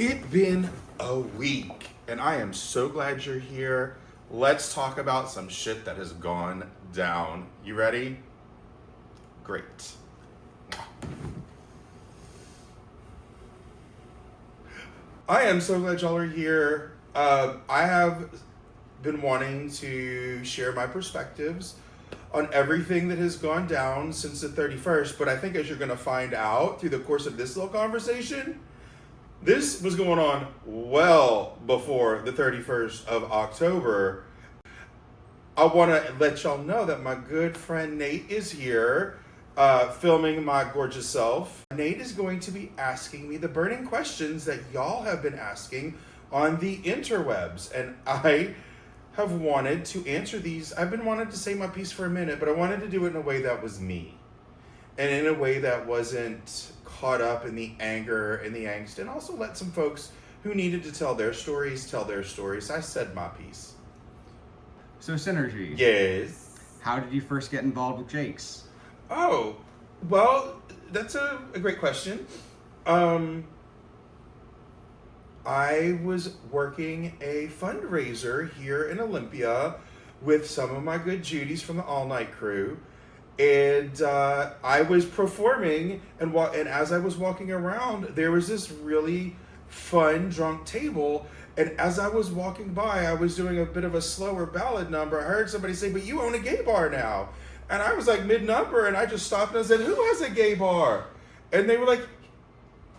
It's been a week, and I am so glad you're here. Let's talk about some shit that has gone down. You ready? Great. I am so glad y'all are here. I have been wanting to share my perspectives on everything that has gone down since the 31st, but I think as you're going to find out through the course of this little conversation, this was going on well before the 31st of October. I want to let y'all know that my good friend Nate is here, filming my gorgeous self. Nate is going to be asking me the burning questions that y'all have been asking on the interwebs, and I have wanted to answer these. I've been wanting to say my piece for a minute, but I wanted to do it in a way that was me, and in a way that wasn't caught up in the anger and the angst, and also let some folks who needed to tell their stories tell their stories. I said my piece. So Synergy. Yes. How did you first get involved with Jake's? Oh, well, that's a great question. I was working a fundraiser here in Olympia with some of my good Judies from the All Night Crew. And I was performing, and as I was walking around, there was this really fun drunk table. And as I was walking by, I was doing a bit of a slower ballad number. I heard somebody say, "But you own a gay bar now." And I was like mid-number, and I just stopped and I said, "Who has a gay bar?" And they were like,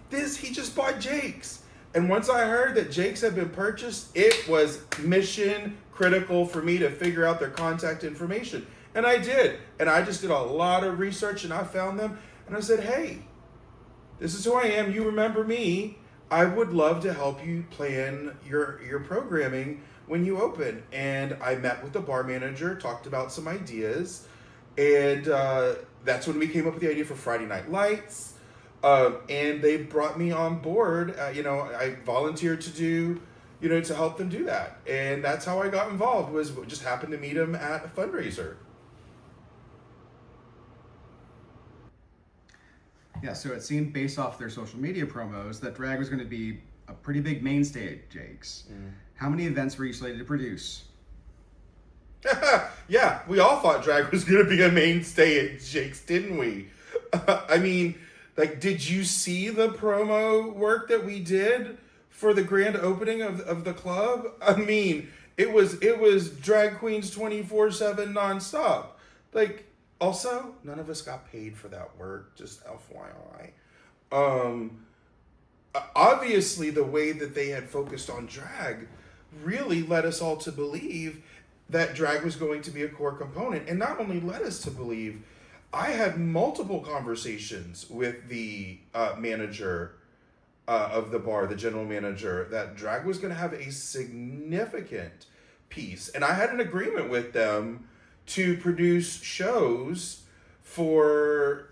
he just bought Jake's. And once I heard that Jake's had been purchased, it was mission critical for me to figure out their contact information. And I did. And I just did a lot of research, and I found them. And I said, "Hey, this is who I am. You remember me. I would love to help you plan your programming when you open." And I met with the bar manager, talked about some ideas. And that's when we came up with the idea for Friday Night Lights. And they brought me on board. I volunteered to do, to help them do that. And that's how I got involved, was just happened to meet them at a fundraiser. Yeah, so it seemed based off their social media promos that drag was going to be a pretty big mainstay at Jake's. How many events were you slated to produce? Yeah, we all thought drag was going to be a mainstay at Jake's, didn't we? I mean, did you see the promo work that we did for the grand opening of the club? I mean, it was drag queens 24/7 nonstop. Also, none of us got paid for that work, just FYI. Obviously, the way that they had focused on drag really led us all to believe that drag was going to be a core component. And not only led us to believe, I had multiple conversations with the manager of the bar, the general manager, that drag was going to have a significant piece. And I had an agreement with them to produce shows for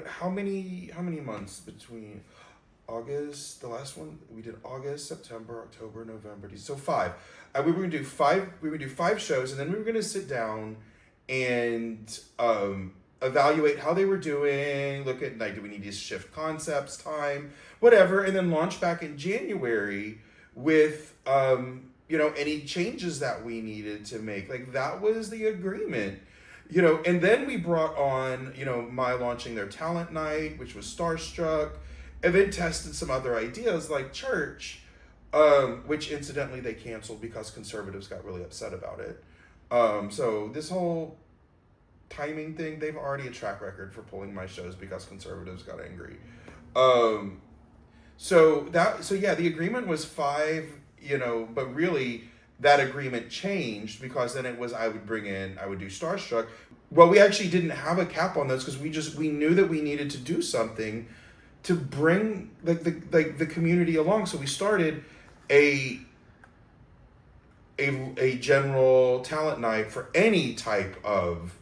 how many months between August, the last one we did August, September, October, November, December. So 5. We were going to do 5. We were going to do 5 shows, and then we were going to sit down and evaluate how they were doing, look at, do we need to shift concepts, time, whatever, and then launch back in January with any changes that we needed to make. That was the agreement. And then we brought on, my launching their talent night, which was Starstruck, and then tested some other ideas like church, which incidentally they canceled because conservatives got really upset about it. So this whole timing thing, they've already a track record for pulling my shows because conservatives got angry. So the agreement was 5, but really that agreement changed because then it was I would do Starstruck. Well, we actually didn't have a cap on those because we knew that we needed to do something to bring the community along. So we started a general talent night for any type of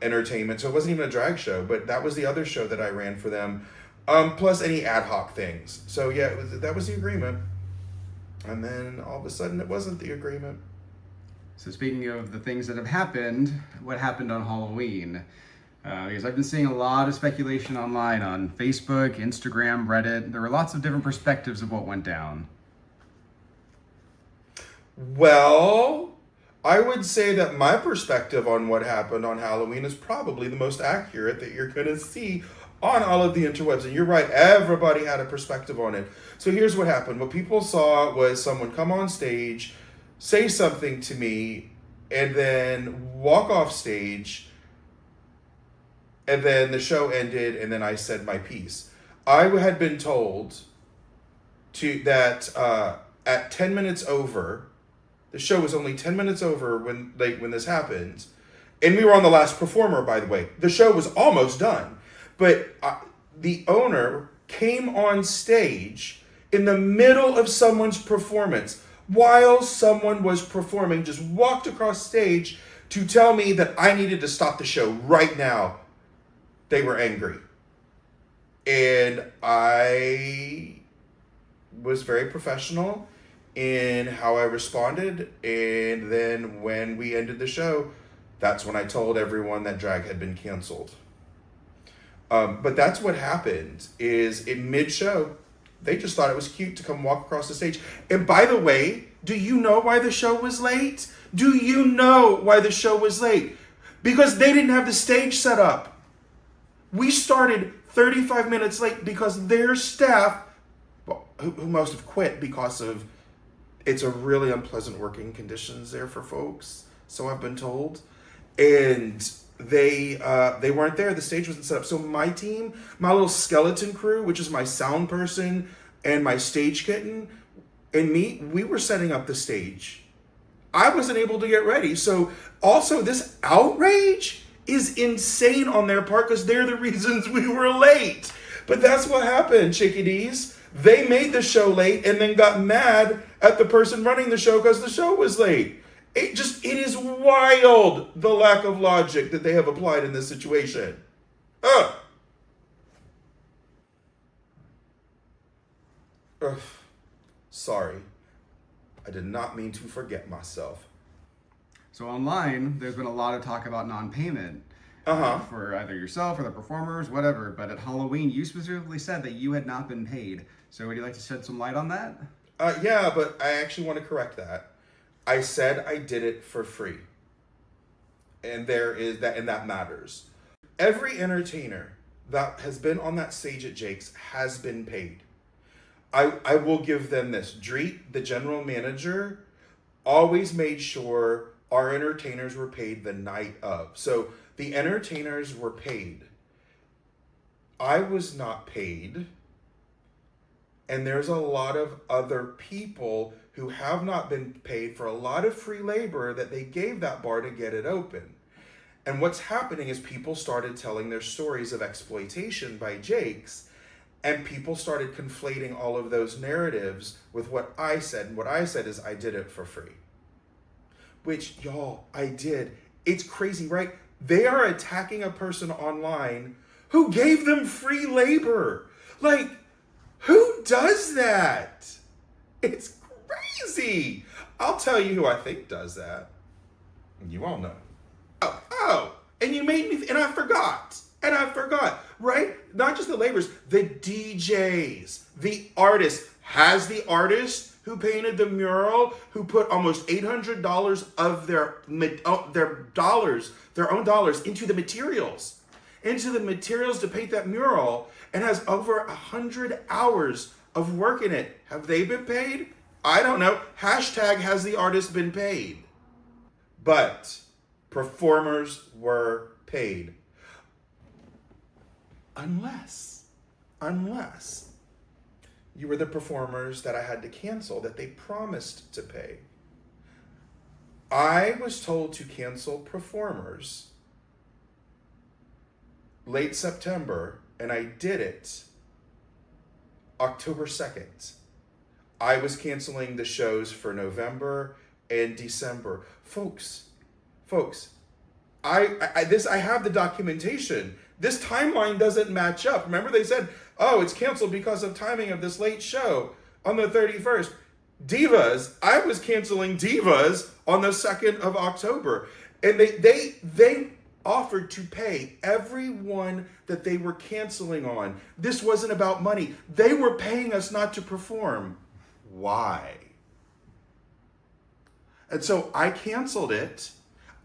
entertainment. So it wasn't even a drag show, but that was the other show that I ran for them. Plus any ad hoc things. So yeah, that was the agreement. And then all of a sudden it wasn't the agreement. So speaking of the things that have happened, what happened on Halloween? Because I've been seeing a lot of speculation online on Facebook, Instagram, Reddit. There were lots of different perspectives of what went down. Well, I would say that my perspective on what happened on Halloween is probably the most accurate that you're going to see on all of the interwebs. And you're right, everybody had a perspective on it. So here's what happened. What people saw was someone come on stage, say something to me, and then walk off stage, and then the show ended, and then I said my piece. I had been told that at 10 minutes over, the show was only 10 minutes over when this happened, and we were on the last performer, by the way. The show was almost done, but the owner came on stage in the middle of someone's performance while someone was performing, just walked across stage to tell me that I needed to stop the show right now. They were angry. And I was very professional in how I responded. And then when we ended the show, that's when I told everyone that drag had been canceled. But that's what happened, is in mid-show, they just thought it was cute to come walk across the stage. And by the way, do you know why the show was late? Do you know why the show was late? Because they didn't have the stage set up. We started 35 minutes late because their staff, well, who most have quit because of, it's a really unpleasant working conditions there for folks, so I've been told. And they weren't there. The stage wasn't set up. So my team, my little skeleton crew, which is my sound person and my stage kitten and me, we were setting up the stage. I wasn't able to get ready. So also this outrage is insane on their part because they're the reasons we were late. But that's what happened, chickadees. They made the show late and then got mad at the person running the show because the show was late. It is wild, the lack of logic that they have applied in this situation. Ugh. Sorry. I did not mean to forget myself. So online, there's been a lot of talk about non-payment for either yourself or the performers, whatever. But at Halloween, you specifically said that you had not been paid. So would you like to shed some light on that? Yeah, but I actually want to correct that. I said I did it for free. And that matters. Every entertainer that has been on that stage at Jake's has been paid. I will give them this. Dreet, the general manager, always made sure our entertainers were paid the night of. So the entertainers were paid. I was not paid. And there's a lot of other people who have not been paid for a lot of free labor that they gave that bar to get it open. And what's happening is people started telling their stories of exploitation by Jake's, and people started conflating all of those narratives with what I said. And what I said is I did it for free. Which, y'all, I did. It's crazy, right? They are attacking a person online who gave them free labor. Like, who does that? It's crazy. I'll tell you who I think does that. You all know. Oh, and you made me, and I forgot, right? Not just the laborers, the DJs, the artists. Has the artist who painted the mural, who put almost $800 of their own dollars into the materials to paint that mural, and has over 100 hours of work in it. Have they been paid? I don't know. Hashtag has the artist been paid? But performers were paid. Unless you were the performers that I had to cancel that they promised to pay. I was told to cancel performers late September, and I did it October 2nd. I was canceling the shows for November and December. Folks, I have the documentation. This timeline doesn't match up. Remember they said, oh, it's canceled because of timing of this late show on the 31st. Divas, I was canceling Divas on the 2nd of October. And they offered to pay everyone that they were canceling on. This wasn't about money. They were paying us not to perform. Why? And so I canceled it.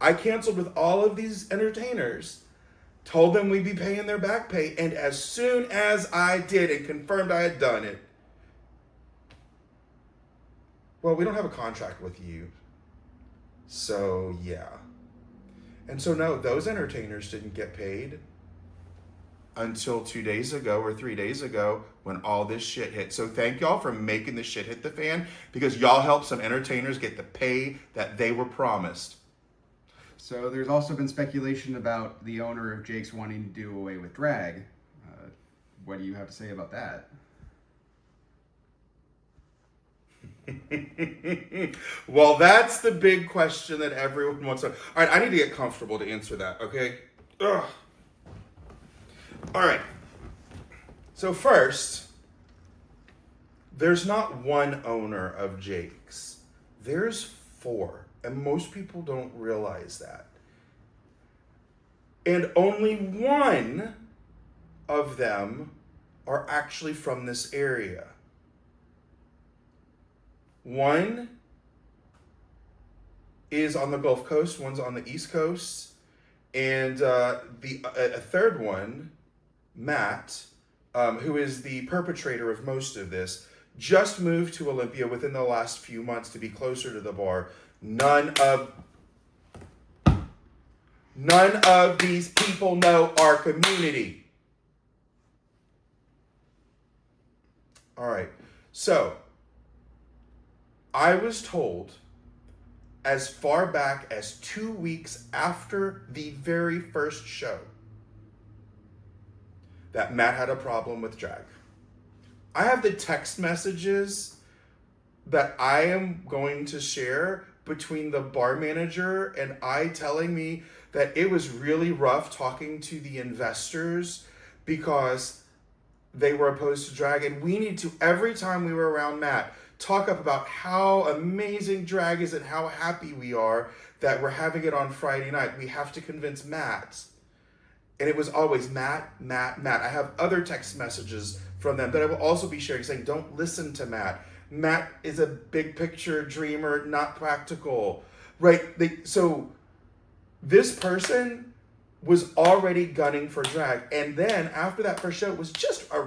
I canceled with all of these entertainers, told them we'd be paying their back pay, and as soon as I did and confirmed I had done it, well, we don't have a contract with you. So, yeah. And so, no, those entertainers didn't get paid until 2 days ago or 3 days ago when all this shit hit. So thank y'all for making this shit hit the fan, because y'all helped some entertainers get the pay that they were promised. So there's also been speculation about the owner of Jake's wanting to do away with drag. What do you have to say about that? Well, that's the big question that everyone wants to... All right, I need to get comfortable to answer that, okay? Ugh. All right. So first, there's not one owner of Jake's. There's 4. And most people don't realize that. And only one of them are actually from this area. One is on the Gulf Coast, one's on the East Coast, and a third one, Matt, who is the perpetrator of most of this, just moved to Olympia within the last few months to be closer to the bar. None of these people know our community. All right, so I was told as far back as 2 weeks after the very first show that Matt had a problem with drag. I have the text messages that I am going to share between the bar manager and I telling me that it was really rough talking to the investors because they were opposed to drag. And we need to, every time we were around Matt, talk up about how amazing drag is and how happy we are that we're having it on Friday night. We have to convince Matt. And it was always Matt. I have other text messages from them that I will also be sharing saying, don't listen to Matt. Matt is a big picture dreamer, not practical, right? So this person was already gunning for drag. And then after that first show, it was just a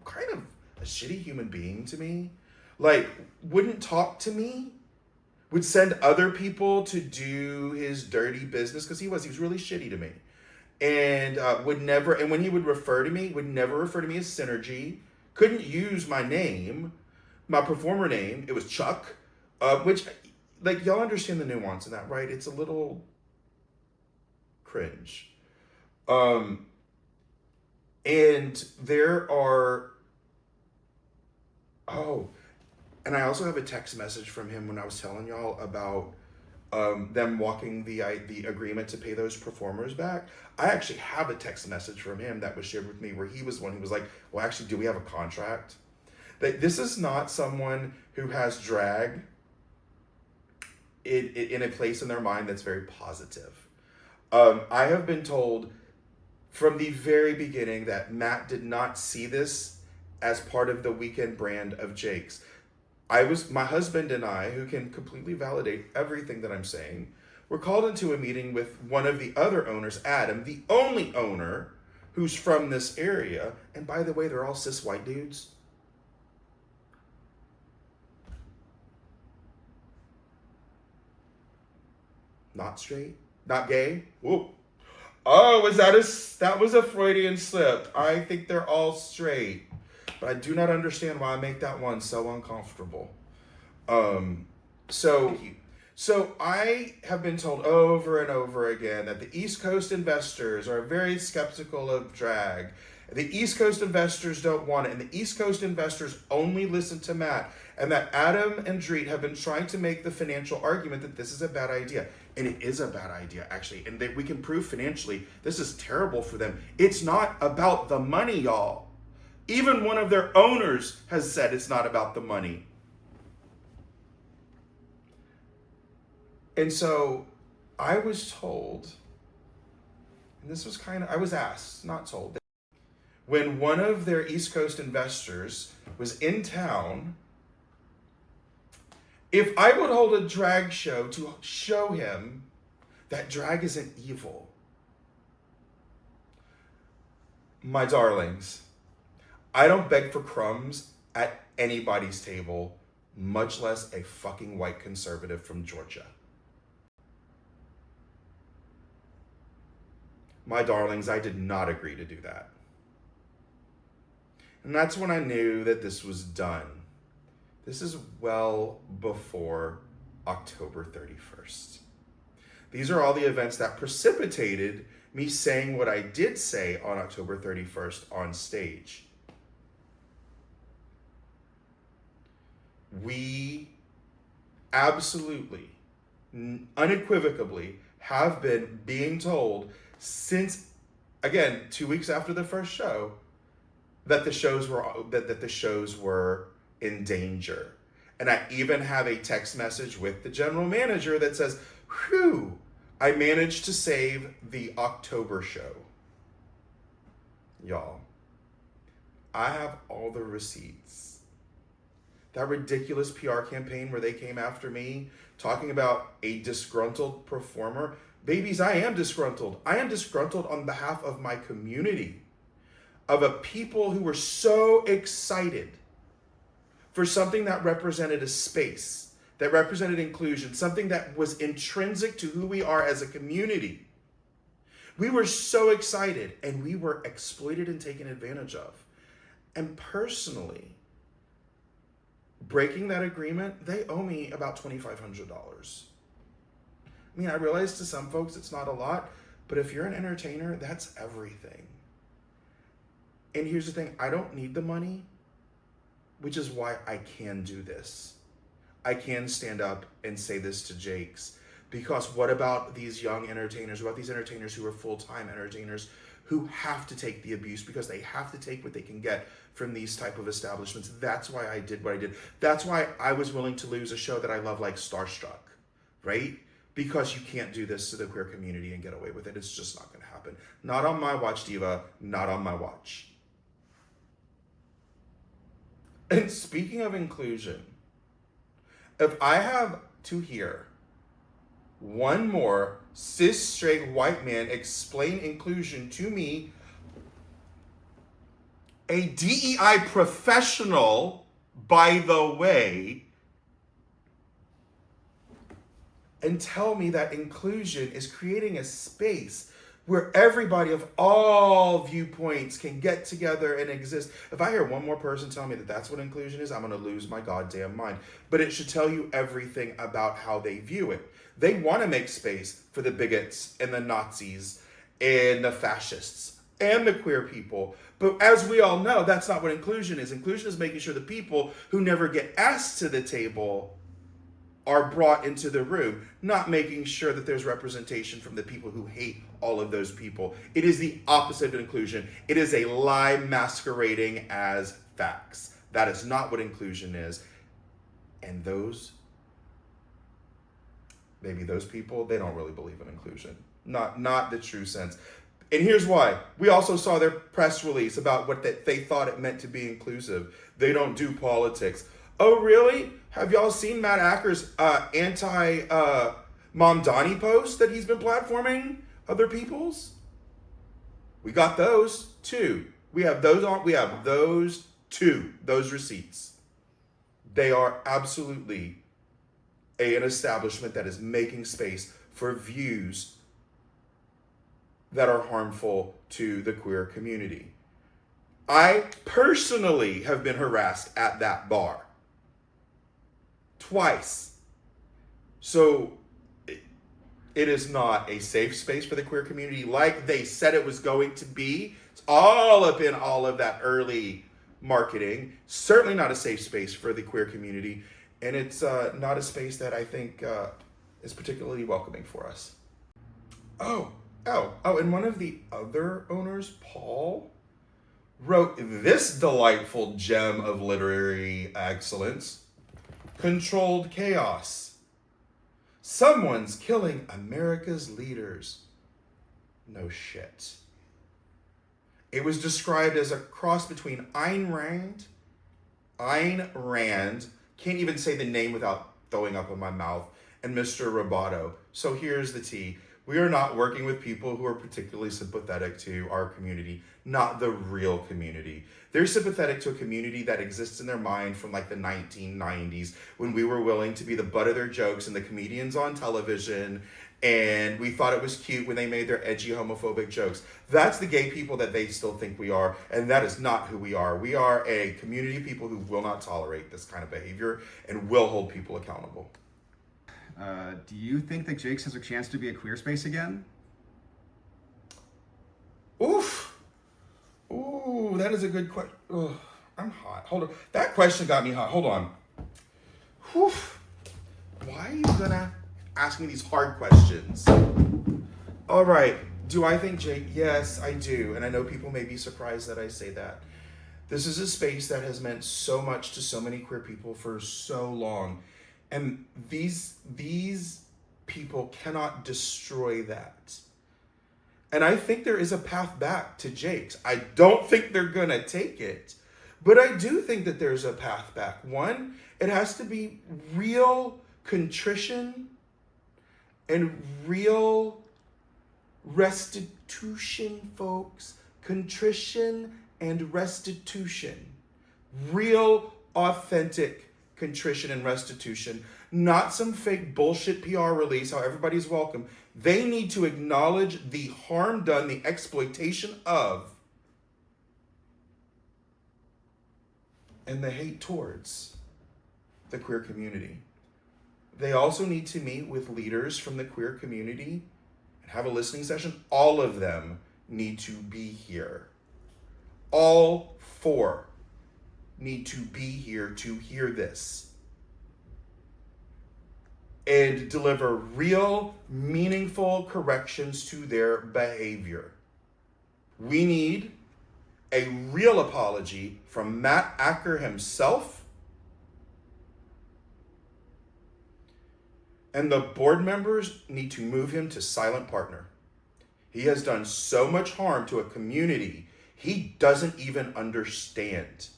kind of a shitty human being to me. Like, wouldn't talk to me, would send other people to do his dirty business, because he was really shitty to me. And would never, and when he would refer to me, would never refer to me as Synergy, couldn't use my name, my performer name, it was Chuck, which, like, y'all understand the nuance in that, right? It's a little cringe. And there are, and I also have a text message from him when I was telling y'all about them walking the agreement to pay those performers back. I actually have a text message from him that was shared with me where he was one who was like, well, actually, do we have a contract? That this is not someone who has drag in a place in their mind that's very positive. I have been told from the very beginning that Matt did not see this as part of the weekend brand of Jake's. My husband and I, who can completely validate everything that I'm saying, were called into a meeting with one of the other owners, Adam, the only owner who's from this area. And by the way, they're all cis white dudes. Not straight, not gay. Whoa. Oh, that was a Freudian slip. I think they're all straight. But I do not understand why I make that one so uncomfortable. So I have been told over and over again that the East Coast investors are very skeptical of drag. The East Coast investors don't want it, and the East Coast investors only listen to Matt, and that Adam and Dreet have been trying to make the financial argument that this is a bad idea. And it is a bad idea, actually, and that we can prove financially this is terrible for them. It's not about the money, y'all. Even one of their owners has said it's not about the money. And so I was told and this was I was asked, not told, when one of their East Coast investors was in town, if I would hold a drag show to show him that drag isn't evil. My darlings, I don't beg for crumbs at anybody's table, much less a fucking white conservative from Georgia. My darlings, I did not agree to do that. And that's when I knew that this was done. This is well before October 31st. These are all the events that precipitated me saying what I did say on October 31st on stage. We absolutely, unequivocally have been being told since, again, 2 weeks after the first show, that the shows were in danger. And I even have a text message with the general manager that says, whew, I managed to save the October show. Y'all, I have all the receipts. That ridiculous PR campaign where they came after me talking about a disgruntled performer. Babies, I am disgruntled. I am disgruntled on behalf of my community, of a people who were so excited for something that represented a space, that represented inclusion, something that was intrinsic to who we are as a community. We were so excited, and we were exploited and taken advantage of. And personally, breaking that agreement, they owe me about $2,500. I mean, I realize to some folks it's not a lot, but if you're an entertainer, that's everything. And here's the thing, I don't need the money, which is why I can do this. I can stand up and say this to Jakes, because what about these young entertainers? What about these entertainers who are full-time entertainers who have to take the abuse because they have to take what they can get from these type of establishments? That's why I did what I did. That's why I was willing to lose a show that I love like Starstruck, right? Because you can't do this to the queer community and get away with it. It's just not gonna happen. Not on my watch, Diva, not on my watch. And speaking of inclusion, if I have to hear one more cis straight white man explain inclusion to me, a DEI professional, by the way, and tell me that inclusion is creating a space where everybody of all viewpoints can get together and exist. If I hear one more person tell me that that's what inclusion is, I'm gonna lose my goddamn mind. But it should tell you everything about how they view it. They wanna make space for the bigots and the Nazis and the fascists and the queer people. But as we all know, that's not what inclusion is. Inclusion is making sure the people who never get asked to the table are brought into the room, not making sure that there's representation from the people who hate all of those people. It is the opposite of inclusion. It is a lie masquerading as facts. That is not what inclusion is. And those people, they don't really believe in inclusion. Not the true sense. And here's why. We also saw their press release about what they thought it meant to be inclusive. They don't do politics. Oh, really? Have y'all seen Matt Acker's anti-Mom Donnie post that he's been platforming other people's? We got those too. We have those too, those receipts. They are absolutely an establishment that is making space for views that are harmful to the queer community. I personally have been harassed at that bar. Twice. So it is not a safe space for the queer community like they said it was going to be. It's all up in all of that early marketing. Certainly not a safe space for the queer community. And it's not a space that I think is particularly welcoming for us. Oh, and one of the other owners, Paul, wrote this delightful gem of literary excellence. Controlled chaos. Someone's killing America's leaders. No shit. It was described as a cross between Ayn Rand, can't even say the name without throwing up in my mouth, and Mr. Roboto. So here's the tea. We are not working with people who are particularly sympathetic to our community, not the real community. They're sympathetic to a community that exists in their mind from like the 1990s when we were willing to be the butt of their jokes and the comedians on television, and we thought it was cute when they made their edgy homophobic jokes. That's the gay people that they still think we are, and that is not who we are. We are a community of people who will not tolerate this kind of behavior and will hold people accountable. Do you think that Jake's has a chance to be a queer space again? Oof. Ooh, that is a good question. I'm hot. Hold on. That question got me hot. Hold on. Whew. Why are you gonna ask me these hard questions? All right. Do I think Jake? Yes, I do. And I know people may be surprised that I say that. This is a space that has meant so much to so many queer people for so long. And these people cannot destroy that. And I think there is a path back to Jake's. I don't think they're going to take it, but I do think that there's a path back. One, it has to be real contrition and real restitution, folks. Contrition and restitution. Real, authentic contrition and restitution, not some fake bullshit PR release, how everybody's welcome. They need to acknowledge the harm done, the exploitation of, and the hate towards the queer community. They also need to meet with leaders from the queer community and have a listening session. All of them need to be here. All four need to be here to hear this and deliver real, meaningful corrections to their behavior. We need a real apology from Matt Acker himself, and the board members need to move him to silent partner. He has done so much harm to a community he doesn't even understand,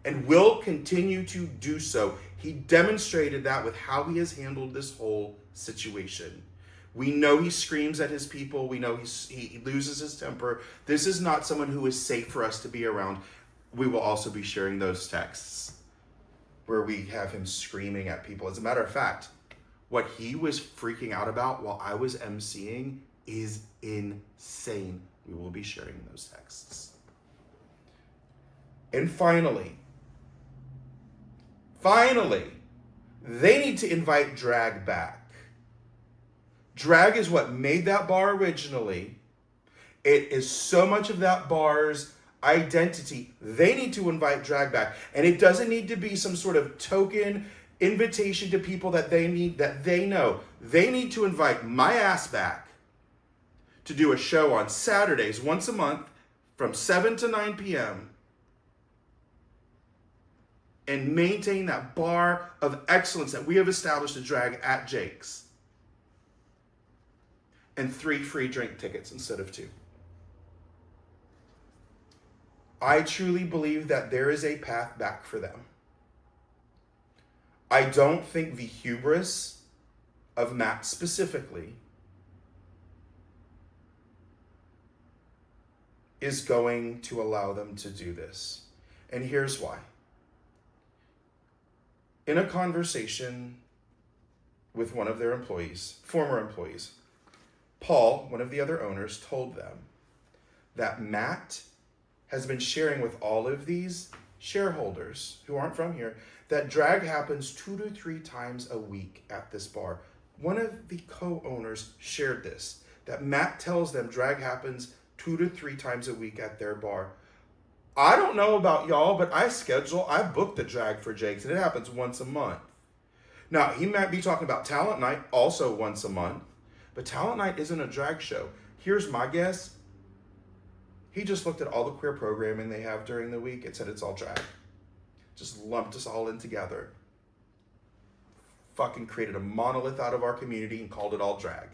and will continue to do so. He demonstrated that with how he has handled this whole situation. We know he screams at his people. We know he loses his temper. This is not someone who is safe for us to be around. We will also be sharing those texts where we have him screaming at people. As a matter of fact, what he was freaking out about while I was emceeing is insane. We will be sharing those texts. And finally, they need to invite drag back. Drag is what made that bar originally. It is so much of that bar's identity. They need to invite drag back. And it doesn't need to be some sort of token invitation to people that they know. They need to invite my ass back to do a show on Saturdays once a month from 7 to 9 p.m. and maintain that bar of excellence that we have established to drag at Jake's. And 3 free drink tickets instead of 2. I truly believe that there is a path back for them. I don't think the hubris of Matt specifically is going to allow them to do this. And here's why. In a conversation with one of their employees, former employees, Paul, one of the other owners, told them that Matt has been sharing with all of these shareholders who aren't from here that drag happens 2 to 3 times a week at this bar. One of the co-owners shared this, that Matt tells them drag happens 2 to 3 times a week at their bar. I don't know about y'all, but I book the drag for Jake's, and it happens once a month. Now, he might be talking about Talent Night, also once a month, but Talent Night isn't a drag show. Here's my guess. He just looked at all the queer programming they have during the week and said it's all drag. Just lumped us all in together. Fucking created a monolith out of our community and called it all drag.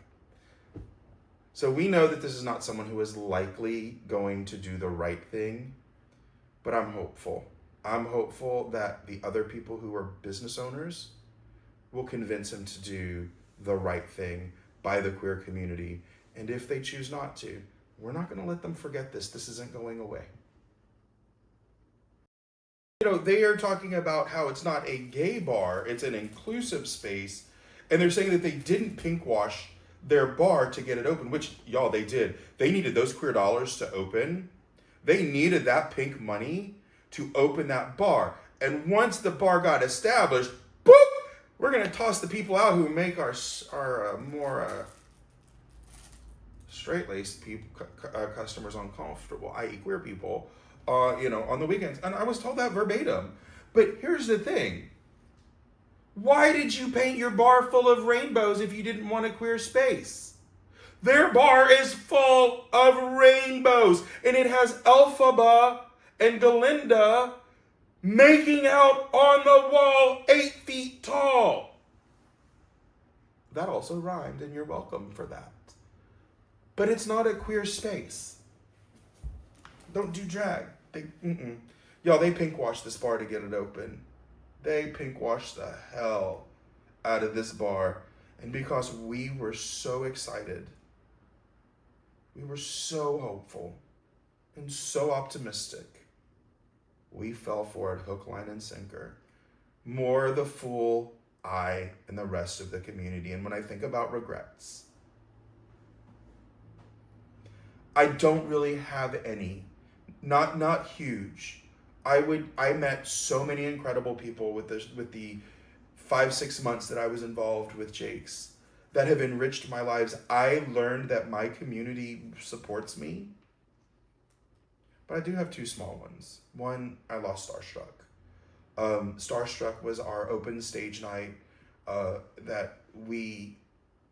So we know that this is not someone who is likely going to do the right thing, but I'm hopeful. I'm hopeful that the other people who are business owners will convince him to do the right thing by the queer community. And if they choose not to, we're not going to let them forget this. This isn't going away. You know, they are talking about how it's not a gay bar, it's an inclusive space. And they're saying that they didn't pink wash their bar to get it open, which, y'all, they did. They needed those queer dollars to open. They needed that pink money to open that bar. And once the bar got established, boop, we're going to toss the people out who make our more straight-laced people, customers uncomfortable, i.e. queer people, on the weekends. And I was told that verbatim. But here's the thing. Why did you paint your bar full of rainbows if you didn't want a queer space? Their bar is full of rainbows, and it has Elphaba and Galinda making out on the wall 8 feet tall. That also rhymed, and you're welcome for that. But it's not a queer space. Don't do drag. Y'all, they pink washed this bar to get it open. They pink washed the hell out of this bar. And because we were so excited, we were so hopeful and so optimistic, we fell for it hook, line, and sinker. More the fool I and the rest of the community. And when I think about regrets, I don't really have any. Not huge. I met so many incredible people with the 5-6 months that I was involved with Jake's that have enriched my lives. I learned that my community supports me, but I do have 2 small ones. One, I lost Starstruck. Starstruck was our open stage night that we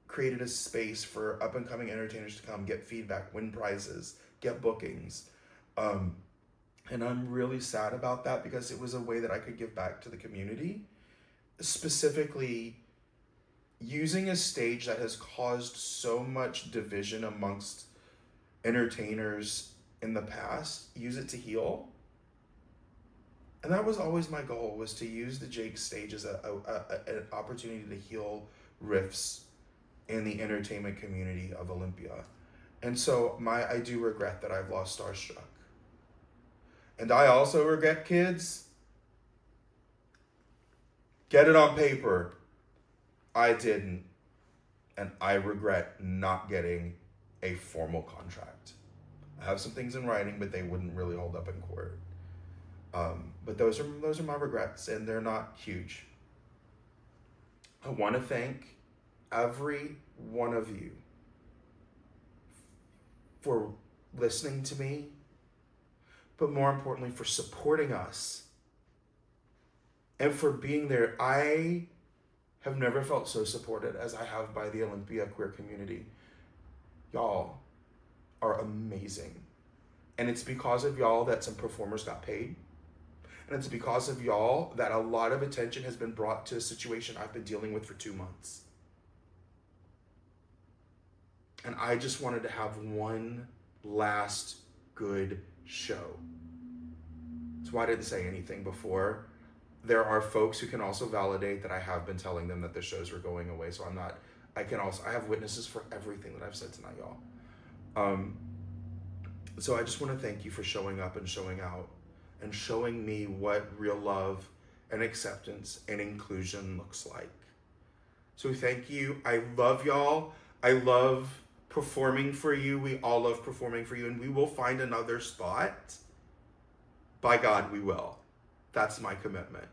created a space for up and coming entertainers to come get feedback, win prizes, get bookings. And I'm really sad about that because it was a way that I could give back to the community, specifically using a stage that has caused so much division amongst entertainers in the past, use it to heal. And that was always my goal, was to use the Jake stage as an opportunity to heal rifts in the entertainment community of Olympia. And so I do regret that I've lost Starstruck. And I also regret, kids, get it on paper. I didn't. And I regret not getting a formal contract. I have some things in writing, but they wouldn't really hold up in court. But those are my regrets, and they're not huge. I want to thank every one of you for listening to me, but more importantly, for supporting us and for being there. I have never felt so supported as I have by the Olympia queer community. Y'all are amazing. And it's because of y'all that some performers got paid. And it's because of y'all that a lot of attention has been brought to a situation I've been dealing with for 2 months. And I just wanted to have one last good show. That's why I didn't say anything before. There are folks who can also validate that I have been telling them that the shows were going away. So I have witnesses for everything that I've said tonight, y'all. So I just want to thank you for showing up and showing out and showing me what real love and acceptance and inclusion looks like. So thank you. I love y'all. I love performing for you. We all love performing for you, and we will find another spot. By God, we will. That's my commitment.